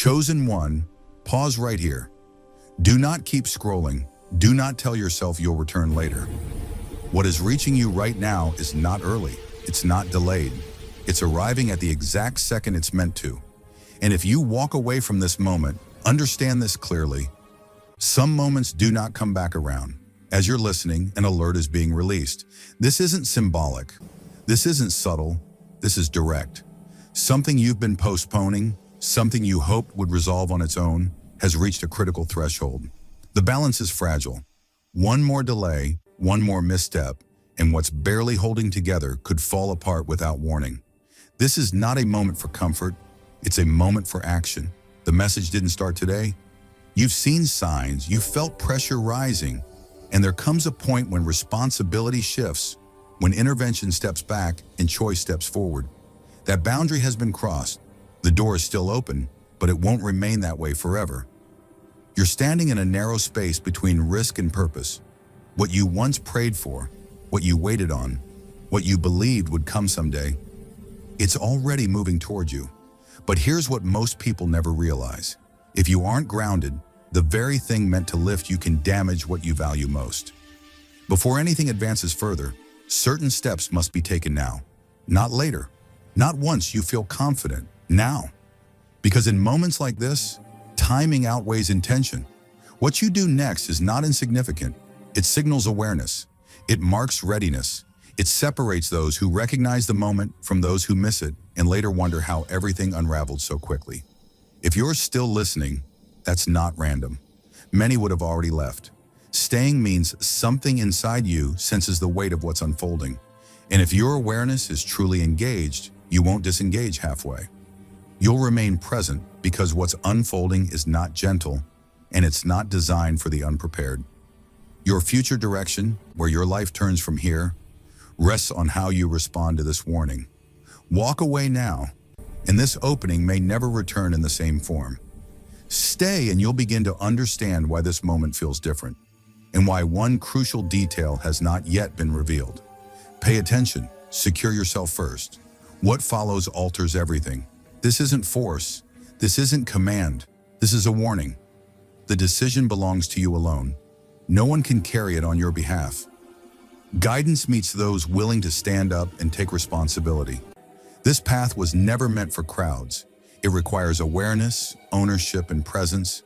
Chosen one, pause right here. Do not keep scrolling. Do not tell yourself you'll return later. What is reaching you right now is not early. It's not delayed. It's arriving at the exact second it's meant to. And if you walk away from this moment, understand this clearly. Some moments do not come back around. As you're listening, an alert is being released. This isn't symbolic. This isn't subtle. This is direct. Something you've been postponing, something you hoped would resolve on its own, has reached a critical threshold. The balance is fragile. One more delay, one more misstep, and what's barely holding together could fall apart without warning. This is not a moment for comfort. It's a moment for action. The message didn't start today. You've seen signs, you've felt pressure rising, and there comes a point when responsibility shifts, when intervention steps back and choice steps forward. That boundary has been crossed. The door is still open, but it won't remain that way forever. You're standing in a narrow space between risk and purpose. What you once prayed for, what you waited on, what you believed would come someday, it's already moving toward you. But here's what most people never realize. If you aren't grounded, the very thing meant to lift you can damage what you value most. Before anything advances further, certain steps must be taken now, not later, not once you feel confident, now. Because in moments like this, timing outweighs intention. What you do next is not insignificant. It signals awareness. It marks readiness. It separates those who recognize the moment from those who miss it and later wonder how everything unraveled so quickly. If you're still listening, that's not random. Many would have already left. Staying means something inside you senses the weight of what's unfolding. And if your awareness is truly engaged, you won't disengage halfway. You'll remain present because what's unfolding is not gentle and it's not designed for the unprepared. Your future direction, where your life turns from here, rests on how you respond to this warning. Walk away now, and this opening may never return in the same form. Stay and you'll begin to understand why this moment feels different, and why one crucial detail has not yet been revealed. Pay attention, secure yourself first. What follows alters everything. This isn't force, this isn't command, this is a warning. The decision belongs to you alone. No one can carry it on your behalf. Guidance meets those willing to stand up and take responsibility. This path was never meant for crowds. It requires awareness, ownership, and presence.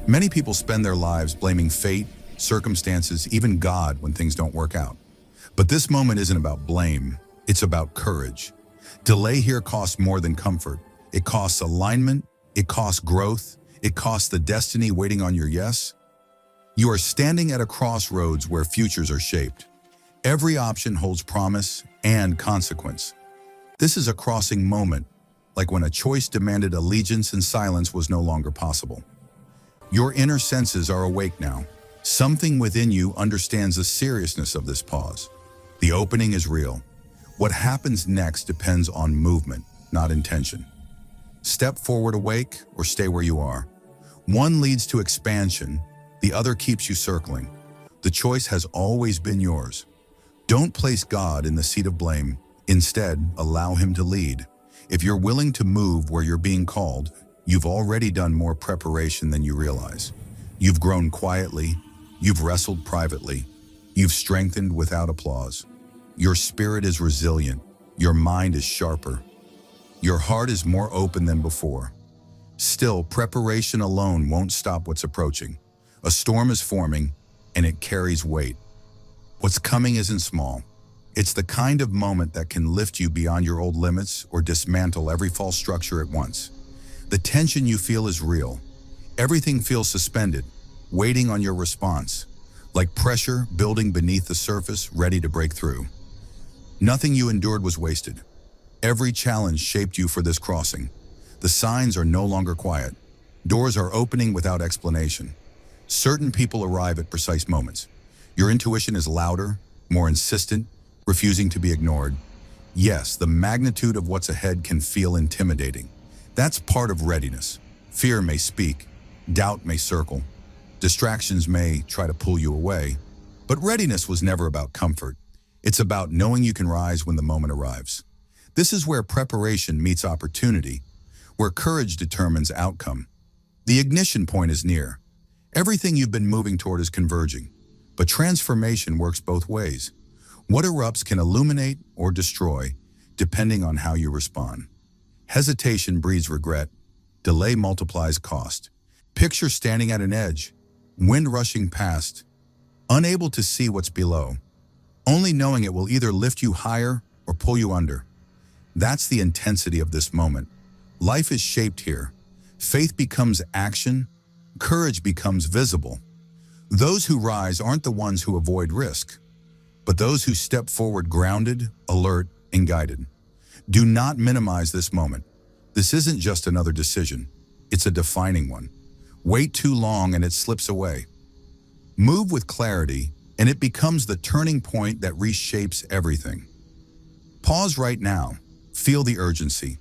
Many people spend their lives blaming fate, circumstances, even God when things don't work out. But this moment isn't about blame, it's about courage. Delay here costs more than comfort. It costs alignment, it costs growth, it costs the destiny waiting on your yes. You are standing at a crossroads where futures are shaped. Every option holds promise and consequence. This is a crossing moment, like when a choice demanded allegiance and silence was no longer possible. Your inner senses are awake now. Something within you understands the seriousness of this pause. The opening is real. What happens next depends on movement, not intention. Step forward awake or stay where you are. One leads to expansion, the other keeps you circling. The choice has always been yours. Don't place God in the seat of blame. Instead, allow him to lead. If you're willing to move where you're being called, you've already done more preparation than you realize. You've grown quietly, you've wrestled privately, you've strengthened without applause. Your spirit is resilient, your mind is sharper, your heart is more open than before. Still, preparation alone won't stop what's approaching. A storm is forming, and it carries weight. What's coming isn't small. It's the kind of moment that can lift you beyond your old limits or dismantle every false structure at once. The tension you feel is real. Everything feels suspended, waiting on your response, like pressure building beneath the surface, ready to break through. Nothing you endured was wasted. Every challenge shaped you for this crossing. The signs are no longer quiet. Doors are opening without explanation. Certain people arrive at precise moments. Your intuition is louder, more insistent, refusing to be ignored. Yes, the magnitude of what's ahead can feel intimidating. That's part of readiness. Fear may speak, doubt may circle, distractions may try to pull you away. But readiness was never about comfort. It's about knowing you can rise when the moment arrives. This is where preparation meets opportunity, where courage determines outcome, The ignition point is near. Everything you've been moving toward is converging. But transformation works both ways. What erupts can illuminate or destroy, depending on how you respond. Hesitation breeds regret. Delay multiplies cost. Picture standing at an edge, wind rushing past, unable to see what's below, only knowing it will either lift you higher or pull you under. That's the intensity of this moment. Life is shaped here. Faith becomes action. Courage becomes visible. Those who rise aren't the ones who avoid risk, but those who step forward grounded, alert, and guided. Do not minimize this moment. This isn't just another decision. It's a defining one. Wait too long and it slips away. Move with clarity and it becomes the turning point that reshapes everything. Pause right now. Feel the urgency.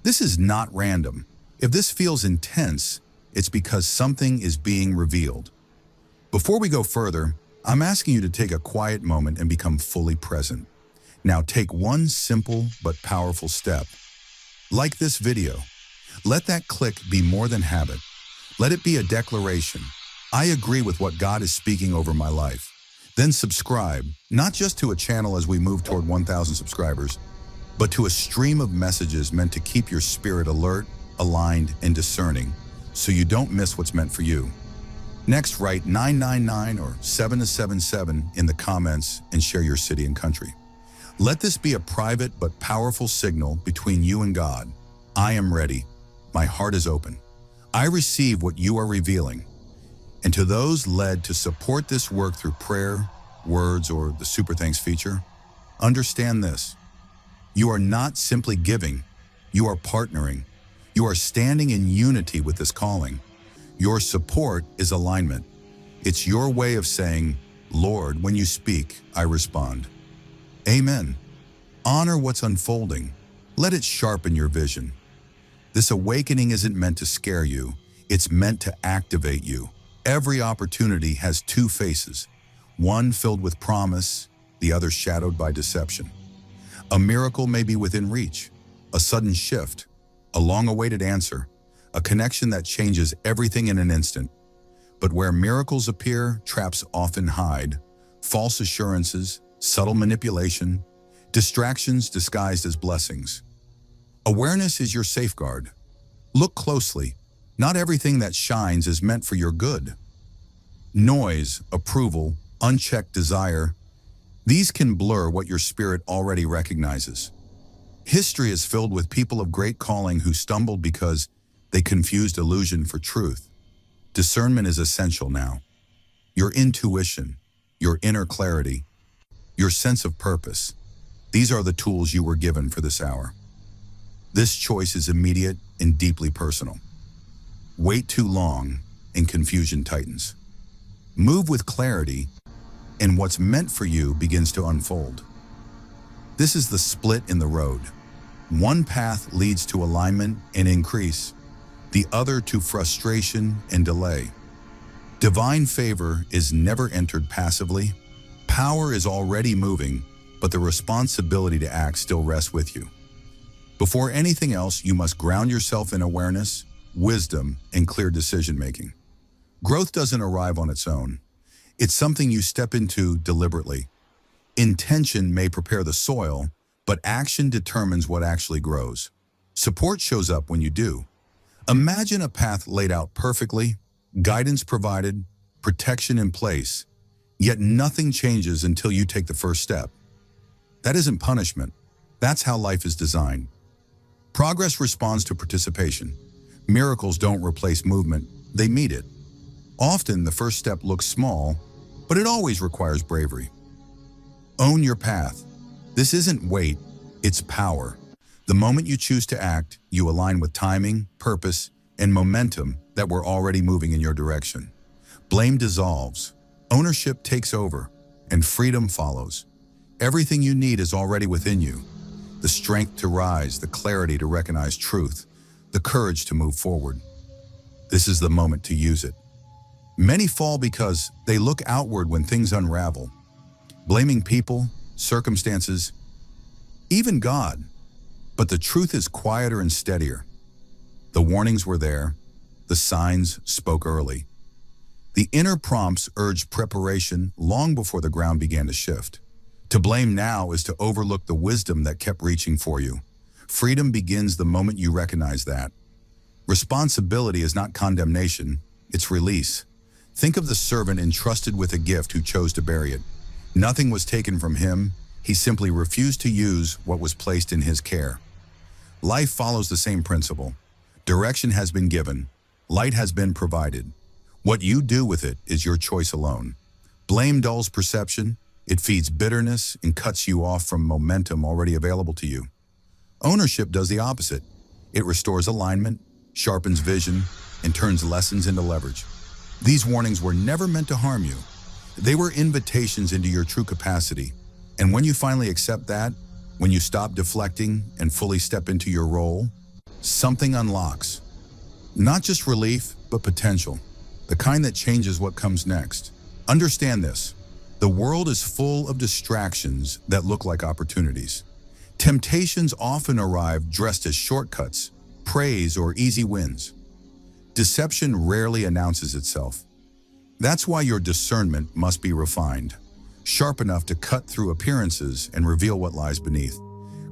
This is not random. If this feels intense, it's because something is being revealed. Before we go further, I'm asking you to take a quiet moment and become fully present. Now take one simple but powerful step. Like this video. Let that click be more than habit. Let it be a declaration. I agree with what God is speaking over my life. Then subscribe, not just to a channel as we move toward 1,000 subscribers, but to a stream of messages meant to keep your spirit alert, aligned, and discerning, so you don't miss what's meant for you. Next, write 999 or 777 in the comments and share your city and country. Let this be a private but powerful signal between you and God. I am ready. My heart is open. I receive what you are revealing. And to those led to support this work through prayer, words, or the Super Thanks feature, understand this. You are not simply giving. You are partnering. You are standing in unity with this calling. Your support is alignment. It's your way of saying, Lord, when you speak, I respond. Amen. Honor what's unfolding. Let it sharpen your vision. This awakening isn't meant to scare you. It's meant to activate you. Every opportunity has two faces, one filled with promise, the other shadowed by deception. A miracle may be within reach, a sudden shift, a long-awaited answer, a connection that changes everything in an instant. But where miracles appear, traps often hide. False assurances, subtle manipulation, distractions disguised as blessings. Awareness is your safeguard. Look closely. Not everything that shines is meant for your good. Noise, approval, unchecked desire, these can blur what your spirit already recognizes. History is filled with people of great calling who stumbled because they confused illusion for truth. Discernment is essential now. Your intuition, your inner clarity, your sense of purpose, these are the tools you were given for this hour. This choice is immediate and deeply personal. Wait too long and confusion tightens. Move with clarity and what's meant for you begins to unfold. This is the split in the road. One path leads to alignment and increase, the other to frustration and delay. Divine favor is never entered passively. Power is already moving, but the responsibility to act still rests with you. Before anything else, you must ground yourself in awareness, wisdom, and clear decision-making. Growth doesn't arrive on its own. It's something you step into deliberately. Intention may prepare the soil, but action determines what actually grows. Support shows up when you do. Imagine a path laid out perfectly, guidance provided, protection in place, yet nothing changes until you take the first step. That isn't punishment. That's how life is designed. Progress responds to participation. Miracles don't replace movement, they meet it. Often the first step looks small, but it always requires bravery. Own your path. This isn't weight, it's power. The moment you choose to act, you align with timing, purpose, and momentum that were already moving in your direction. Blame dissolves, ownership takes over, and freedom follows. Everything you need is already within you. The strength to rise, the clarity to recognize truth, the courage to move forward. This is the moment to use it. Many fall because they look outward when things unravel, blaming people, circumstances, even God. But the truth is quieter and steadier. The warnings were there, The signs spoke early. The inner prompts urged preparation long before the ground began to shift. To blame now is to overlook the wisdom that kept reaching for you. Freedom begins the moment you recognize that. Responsibility is not condemnation, it's release. Think of the servant entrusted with a gift who chose to bury it. Nothing was taken from him, he simply refused to use what was placed in his care. Life follows the same principle. Direction has been given, light has been provided. What you do with it is your choice alone. Blame dulls perception, it feeds bitterness and cuts you off from momentum already available to you. Ownership does the opposite. It restores alignment, sharpens vision, and turns lessons into leverage. These warnings were never meant to harm you. They were invitations into your true capacity. And when you finally accept that, when you stop deflecting and fully step into your role, something unlocks. Not just relief, but potential. The kind that changes what comes next. Understand this. The world is full of distractions that look like opportunities. Temptations often arrive dressed as shortcuts, praise, or easy wins. Deception rarely announces itself. That's why your discernment must be refined, sharp enough to cut through appearances and reveal what lies beneath.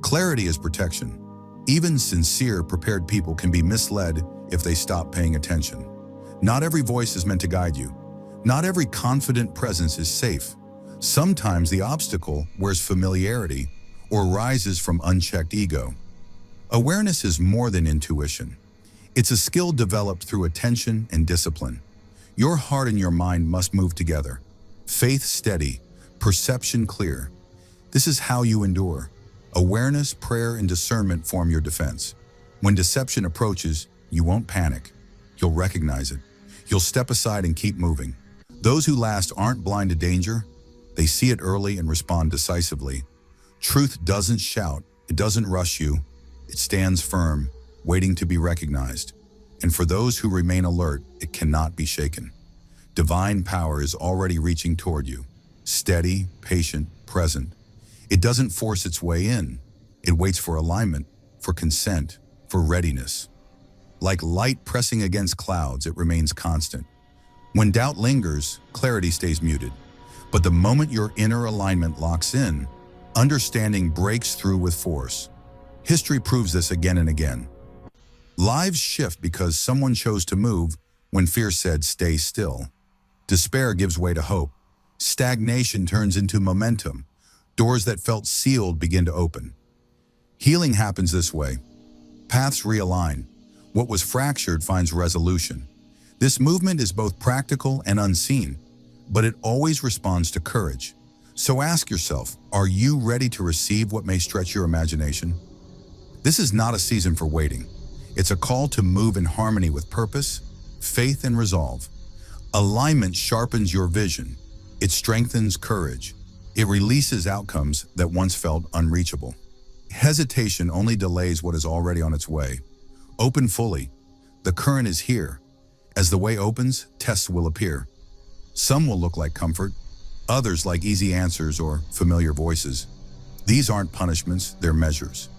Clarity is protection. Even sincere, prepared people can be misled if they stop paying attention. Not every voice is meant to guide you. Not every confident presence is safe. Sometimes the obstacle wears familiarity or rises from unchecked ego. Awareness is more than intuition. It's a skill developed through attention and discipline. Your heart and your mind must move together. Faith steady, perception clear. This is how you endure. Awareness, prayer, and discernment form your defense. When deception approaches, you won't panic. You'll recognize it. You'll step aside and keep moving. Those who last aren't blind to danger. They see it early and respond decisively. Truth doesn't shout. It doesn't rush you. It stands firm, waiting to be recognized. And for those who remain alert, it cannot be shaken. Divine power is already reaching toward you. Steady, patient, present. It doesn't force its way in. It waits for alignment, for consent, for readiness. Like light pressing against clouds, it remains constant. When doubt lingers, clarity stays muted. But the moment your inner alignment locks in, understanding breaks through with force. History proves this again and again. Lives shift because someone chose to move when fear said, stay still. Despair gives way to hope. Stagnation turns into momentum. Doors that felt sealed begin to open. Healing happens this way. Paths realign. What was fractured finds resolution. This movement is both practical and unseen, but it always responds to courage. So ask yourself, are you ready to receive what may stretch your imagination? This is not a season for waiting. It's a call to move in harmony with purpose, faith, and resolve. Alignment sharpens your vision. It strengthens courage. It releases outcomes that once felt unreachable. Hesitation only delays what is already on its way. Open fully. The current is here. As the way opens, tests will appear. Some will look like comfort, others like easy answers or familiar voices. These aren't punishments, they're measures.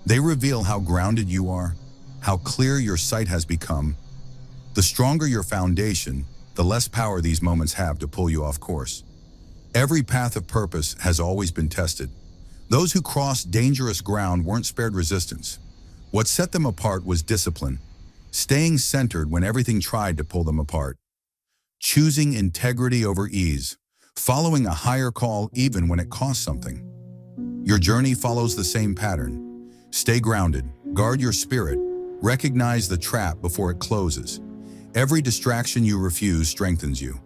They reveal how grounded you are, how clear your sight has become. The stronger your foundation, the less power these moments have to pull you off course. Every path of purpose has always been tested. Those who crossed dangerous ground weren't spared resistance. What set them apart was discipline, staying centered when everything tried to pull them apart, choosing integrity over ease, following a higher call even when it cost something. Your journey follows the same pattern. Stay grounded, guard your spirit, recognize the trap before it closes. Every distraction you refuse strengthens you.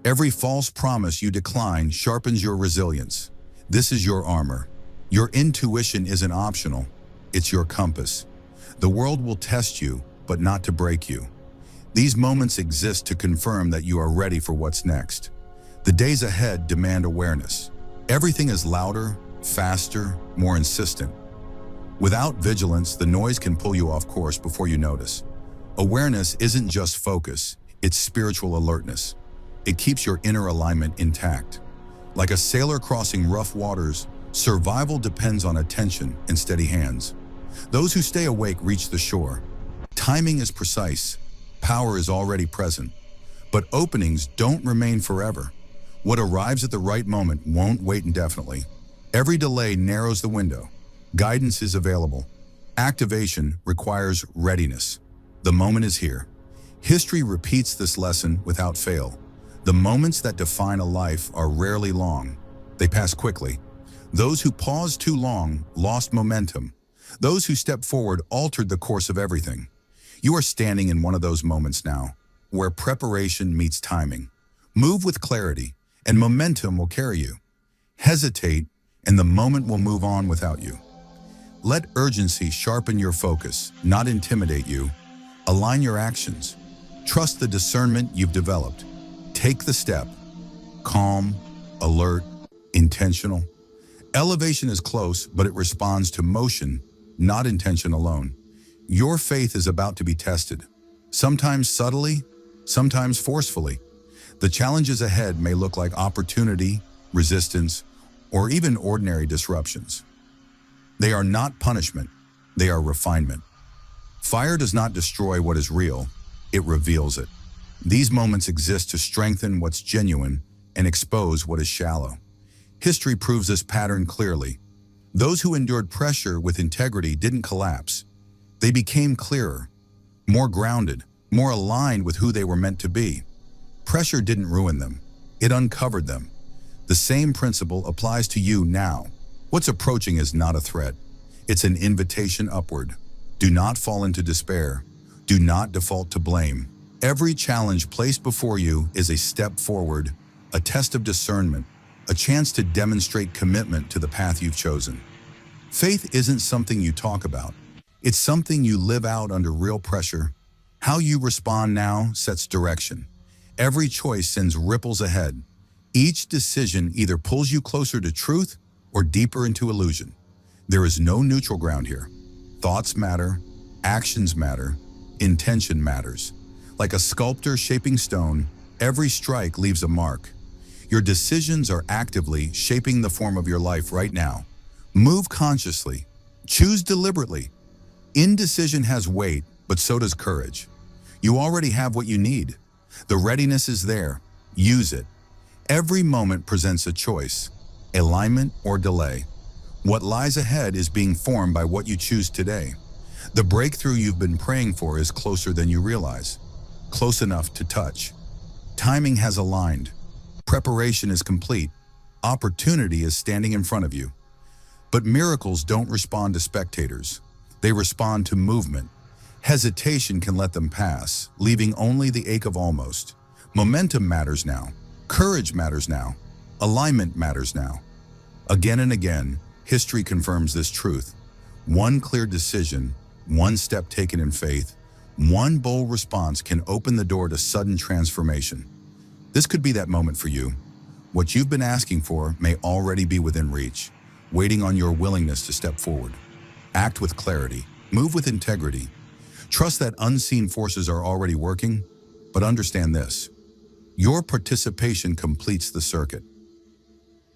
Every false promise you decline sharpens your resilience. This is your armor. Your intuition isn't optional, it's your compass. The world will test you, but not to break you. These moments exist to confirm that you are ready for what's next. The days ahead demand awareness. Everything is louder, faster, more insistent. Without vigilance, the noise can pull you off course before you notice. Awareness isn't just focus, it's spiritual alertness. It keeps your inner alignment intact. Like a sailor crossing rough waters, survival depends on attention and steady hands. Those who stay awake reach the shore. Timing is precise. Power is already present. But openings don't remain forever. What arrives at the right moment won't wait indefinitely. Every delay narrows the window. Guidance is available. Activation requires readiness. The moment is here. History repeats this lesson without fail. The moments that define a life are rarely long. They pass quickly. Those who paused too long lost momentum. Those who stepped forward altered the course of everything. You are standing in one of those moments now, where preparation meets timing. Move with clarity, and momentum will carry you. Hesitate, and the moment will move on without you. Let urgency sharpen your focus, not intimidate you. Align your actions. Trust the discernment you've developed. Take the step. Calm, alert, intentional. Elevation is close, but it responds to motion, not intention alone. Your faith is about to be tested, sometimes subtly, sometimes forcefully. The challenges ahead may look like opportunity, resistance, or even ordinary disruptions. They are not punishment, they are refinement. Fire does not destroy what is real, it reveals it. These moments exist to strengthen what's genuine and expose what is shallow. History proves this pattern clearly. Those who endured pressure with integrity didn't collapse. They became clearer, more grounded, more aligned with who they were meant to be. Pressure didn't ruin them, it uncovered them. The same principle applies to you now. What's approaching is not a threat. It's an invitation upward. Do not fall into despair. Do not default to blame. Every challenge placed before you is a step forward, a test of discernment, a chance to demonstrate commitment to the path you've chosen. Faith isn't something you talk about. It's something you live out under real pressure. How you respond now sets direction. Every choice sends ripples ahead. Each decision either pulls you closer to truth or deeper into illusion. There is no neutral ground here. Thoughts matter, actions matter, intention matters. Like a sculptor shaping stone, every strike leaves a mark. Your decisions are actively shaping the form of your life right now. Move consciously. Choose deliberately. Indecision has weight, but so does courage. You already have what you need. The readiness is there. Use it. Every moment presents a choice, alignment or delay. What lies ahead is being formed by what you choose today. The breakthrough you've been praying for is closer than you realize. Close enough to touch. Timing has aligned. Preparation is complete. Opportunity is standing in front of you. But miracles don't respond to spectators. They respond to movement. Hesitation can let them pass, leaving only the ache of almost. Momentum matters now. Courage matters now. Alignment matters now. Again and again, history confirms this truth. One clear decision, one step taken in faith, one bold response can open the door to sudden transformation. This could be that moment for you. What you've been asking for may already be within reach, waiting on your willingness to step forward. Act with clarity. Move with integrity. Trust that unseen forces are already working, but understand this. Your participation completes the circuit.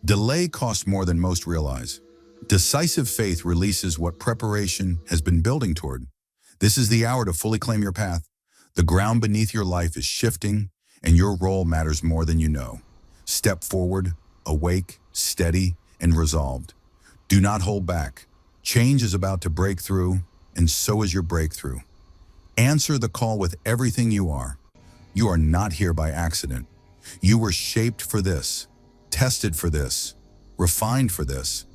Delay costs more than most realize. Decisive faith releases what preparation has been building toward. This is the hour to fully claim your path. The ground beneath your life is shifting, and your role matters more than you know. Step forward, awake, steady, and resolved. Do not hold back. Change is about to break through, and so is your breakthrough. Answer the call with everything you are. You are not here by accident. You were shaped for this, tested for this, refined for this.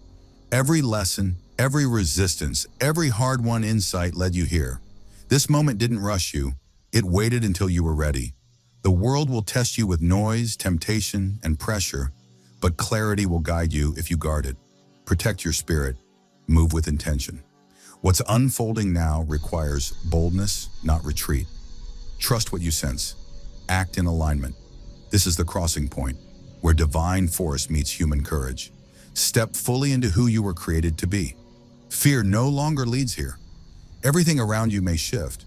Every lesson, every resistance, every hard-won insight led you here. This moment didn't rush you. It waited until you were ready. The world will test you with noise, temptation, and pressure, but clarity will guide you if you guard it. Protect your spirit. Move with intention. What's unfolding now requires boldness, not retreat. Trust what you sense. Act in alignment. This is the crossing point, where divine force meets human courage. Step fully into who you were created to be. Fear no longer leads here. Everything around you may shift,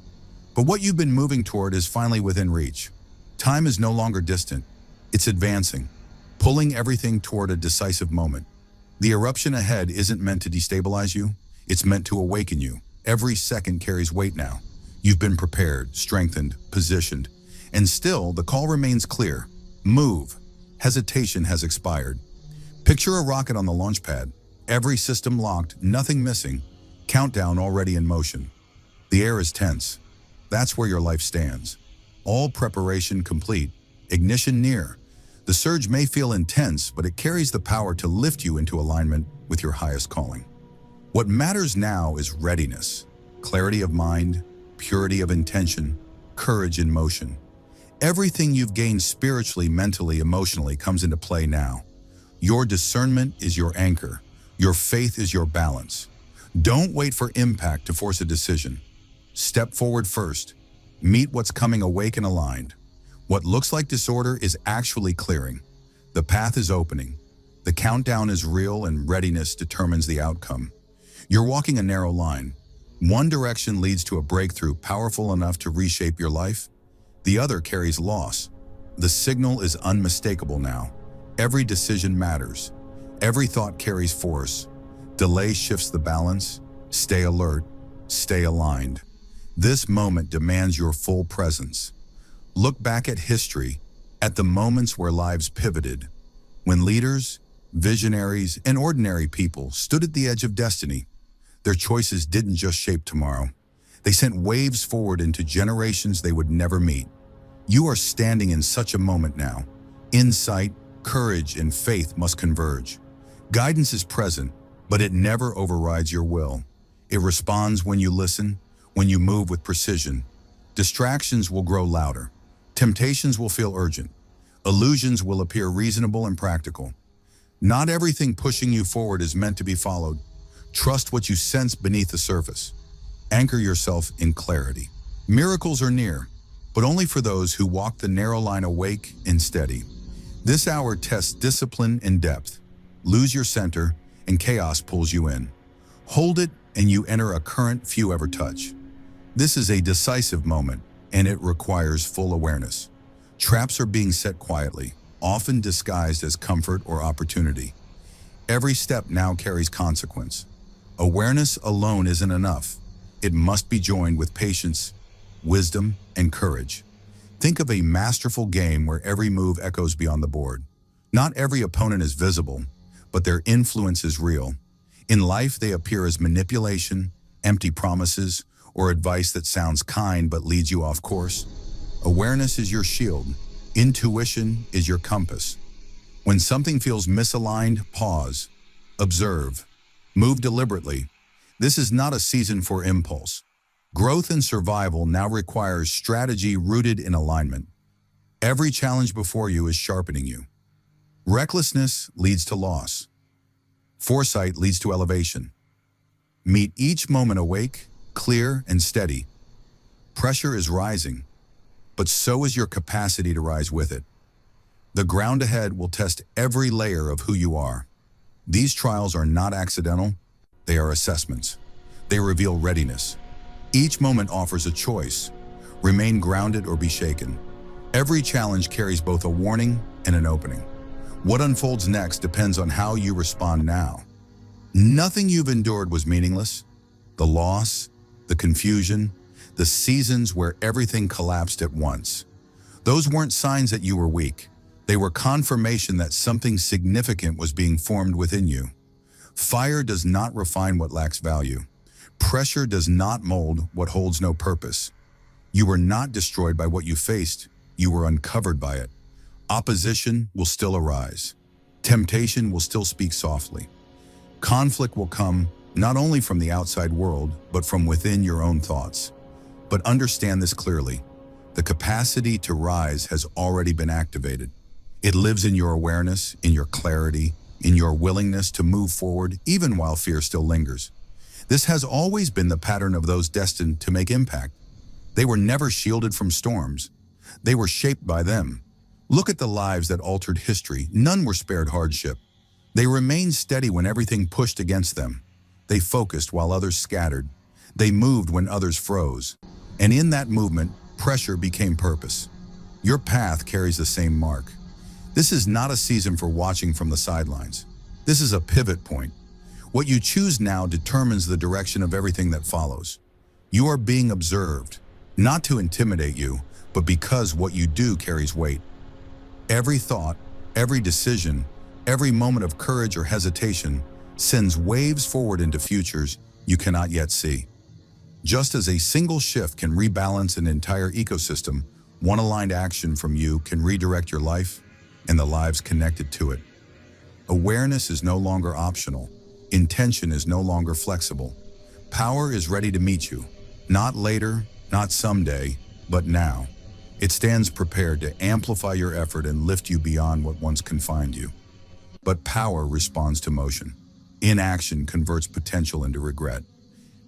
but what you've been moving toward is finally within reach. Time is no longer distant. It's advancing, pulling everything toward a decisive moment. The eruption ahead isn't meant to destabilize you. It's meant to awaken you. Every second carries weight now. You've been prepared, strengthened, positioned, and still the call remains clear. Move. Hesitation has expired. Picture a rocket on the launch pad. Every system locked, nothing missing. Countdown already in motion. The air is tense. That's where your life stands. All preparation complete. Ignition near. The surge may feel intense, but it carries the power to lift you into alignment with your highest calling. What matters now is readiness, clarity of mind, purity of intention, courage in motion. Everything you've gained spiritually, mentally, emotionally comes into play now. Your discernment is your anchor. Your faith is your balance. Don't wait for impact to force a decision. Step forward first. Meet what's coming awake and aligned. What looks like disorder is actually clearing. The path is opening. The countdown is real and readiness determines the outcome. You're walking a narrow line. One direction leads to a breakthrough powerful enough to reshape your life. The other carries loss. The signal is unmistakable now. Every decision matters. Every thought carries force. Delay shifts the balance. Stay alert. Stay aligned. This moment demands your full presence. Look back at history, at the moments where lives pivoted, when leaders, visionaries, and ordinary people stood at the edge of destiny. Their choices didn't just shape tomorrow. They sent waves forward into generations they would never meet. You are standing in such a moment now. Insight, courage, and faith must converge. Guidance is present, but it never overrides your will. It responds when you listen, when you move with precision. Distractions will grow louder. Temptations will feel urgent. Illusions will appear reasonable and practical. Not everything pushing you forward is meant to be followed. Trust what you sense beneath the surface. Anchor yourself in clarity. Miracles are near, but only for those who walk the narrow line awake and steady. This hour tests discipline and depth. Lose your center, and chaos pulls you in. Hold it, and you enter a current few ever touch. This is a decisive moment, and it requires full awareness. Traps are being set quietly, often disguised as comfort or opportunity. Every step now carries consequence. Awareness alone isn't enough. It must be joined with patience, wisdom, and courage. Think of a masterful game where every move echoes beyond the board. Not every opponent is visible, but their influence is real. In life, they appear as manipulation, empty promises, or advice that sounds kind but leads you off course. Awareness is your shield. Intuition is your compass. When something feels misaligned, pause, observe, move deliberately. This is not a season for impulse. Growth and survival now requires strategy rooted in alignment. Every challenge before you is sharpening you. Recklessness leads to loss. Foresight leads to elevation. Meet each moment awake, clear, and steady. Pressure is rising, but so is your capacity to rise with it. The ground ahead will test every layer of who you are. These trials are not accidental, they are assessments. They reveal readiness. Each moment offers a choice: remain grounded or be shaken. Every challenge carries both a warning and an opening. What unfolds next depends on how you respond now. Nothing you've endured was meaningless. The loss, the confusion, the seasons where everything collapsed at once. Those weren't signs that you were weak. They were confirmation that something significant was being formed within you. Fire does not refine what lacks value. Pressure does not mold what holds no purpose. You were not destroyed by what you faced. You were uncovered by it. Opposition will still arise. Temptation will still speak softly. Conflict will come not only from the outside world, but from within your own thoughts. But understand this clearly. The capacity to rise has already been activated. It lives in your awareness, in your clarity, in your willingness to move forward even while fear still lingers. This has always been the pattern of those destined to make impact. They were never shielded from storms. They were shaped by them. Look at the lives that altered history. None were spared hardship. They remained steady when everything pushed against them. They focused while others scattered. They moved when others froze. And in that movement, pressure became purpose. Your path carries the same mark. This is not a season for watching from the sidelines. This is a pivot point. What you choose now determines the direction of everything that follows. You are being observed, Not to intimidate you, but because what you do carries weight. Every thought, every decision, every moment of courage or hesitation sends waves forward into futures you cannot yet see. Just as a single shift can rebalance an entire ecosystem, one aligned action from you can redirect your life and the lives connected to it. Awareness is no longer optional. Intention is no longer flexible. Power is ready to meet you. Not later, not someday, but now. It stands prepared to amplify your effort and lift you beyond what once confined you. But power responds to motion. Inaction converts potential into regret.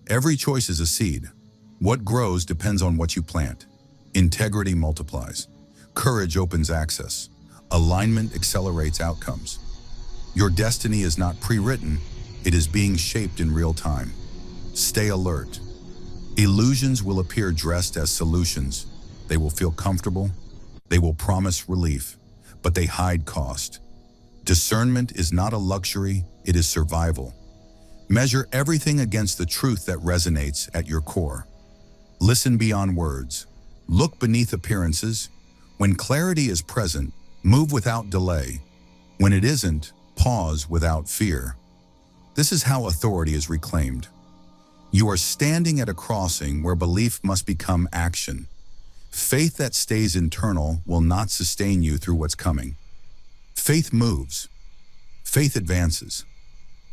Every choice is a seed. What grows depends on what you plant. Integrity multiplies. Courage opens access. Alignment accelerates outcomes. Your destiny is not pre-written, it is being shaped in real time. Stay alert. Illusions will appear dressed as solutions. They will feel comfortable. They will promise relief, but they hide cost. Discernment is not a luxury, it is survival. Measure everything against the truth that resonates at your core. Listen beyond words. Look beneath appearances. When clarity is present, move without delay. When it isn't, pause without fear. This is how authority is reclaimed. You are standing at a crossing where belief must become action. Faith that stays internal will not sustain you through what's coming. Faith moves. Faith advances.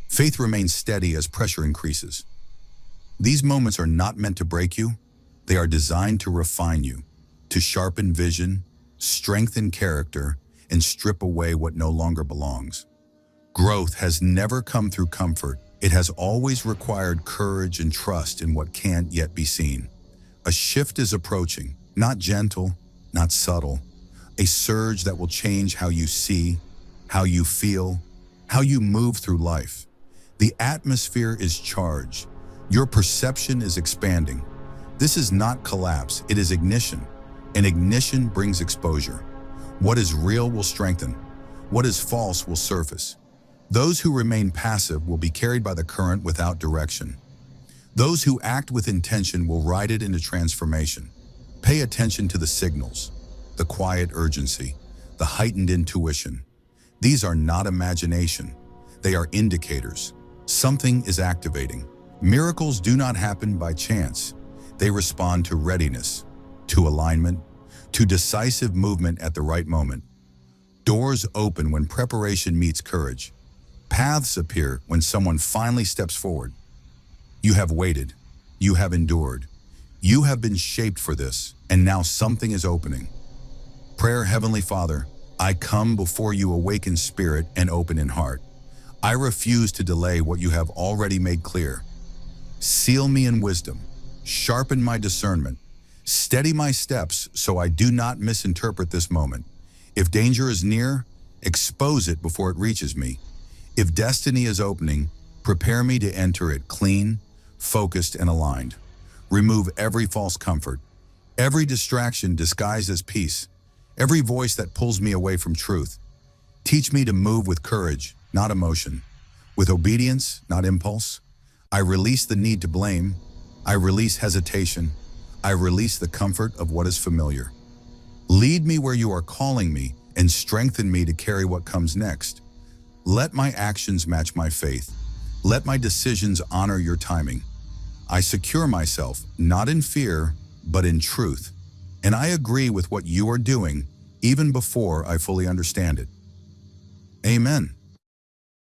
Faith remains steady as pressure increases. These moments are not meant to break you. They are designed to refine you, to sharpen vision, strengthen character, and strip away what no longer belongs. Growth has never come through comfort. It has always required courage and trust in what can't yet be seen. A shift is approaching, not gentle, not subtle. A surge that will change how you see, how you feel, how you move through life. The atmosphere is charged. Your perception is expanding. This is not collapse, it is ignition. And ignition brings exposure. What is real will strengthen. What is false will surface. Those who remain passive will be carried by the current without direction. Those who act with intention will ride it into transformation. Pay attention to the signals, the quiet urgency, the heightened intuition. These are not imagination. They are indicators. Something is activating. Miracles do not happen by chance. They respond to readiness, to alignment, to decisive movement at the right moment. Doors open when preparation meets courage. Paths appear when someone finally steps forward. You have waited. You have endured. You have been shaped for this, and now something is opening. Prayer, Heavenly Father, I come before you awake in spirit and open in heart. I refuse to delay what you have already made clear. Seal me in wisdom. Sharpen my discernment. Steady my steps so I do not misinterpret this moment. If danger is near, expose it before it reaches me. If destiny is opening, prepare me to enter it clean, focused, and aligned. Remove every false comfort, every distraction disguised as peace, every voice that pulls me away from truth. Teach me to move with courage, not emotion, with obedience, not impulse. I release the need to blame. I release hesitation. I release the comfort of what is familiar. Lead me where you are calling me and strengthen me to carry what comes next. Let my actions match my faith. Let my decisions honor your timing. I secure myself, not in fear, but in truth. And I agree with what you are doing, even before I fully understand it. Amen.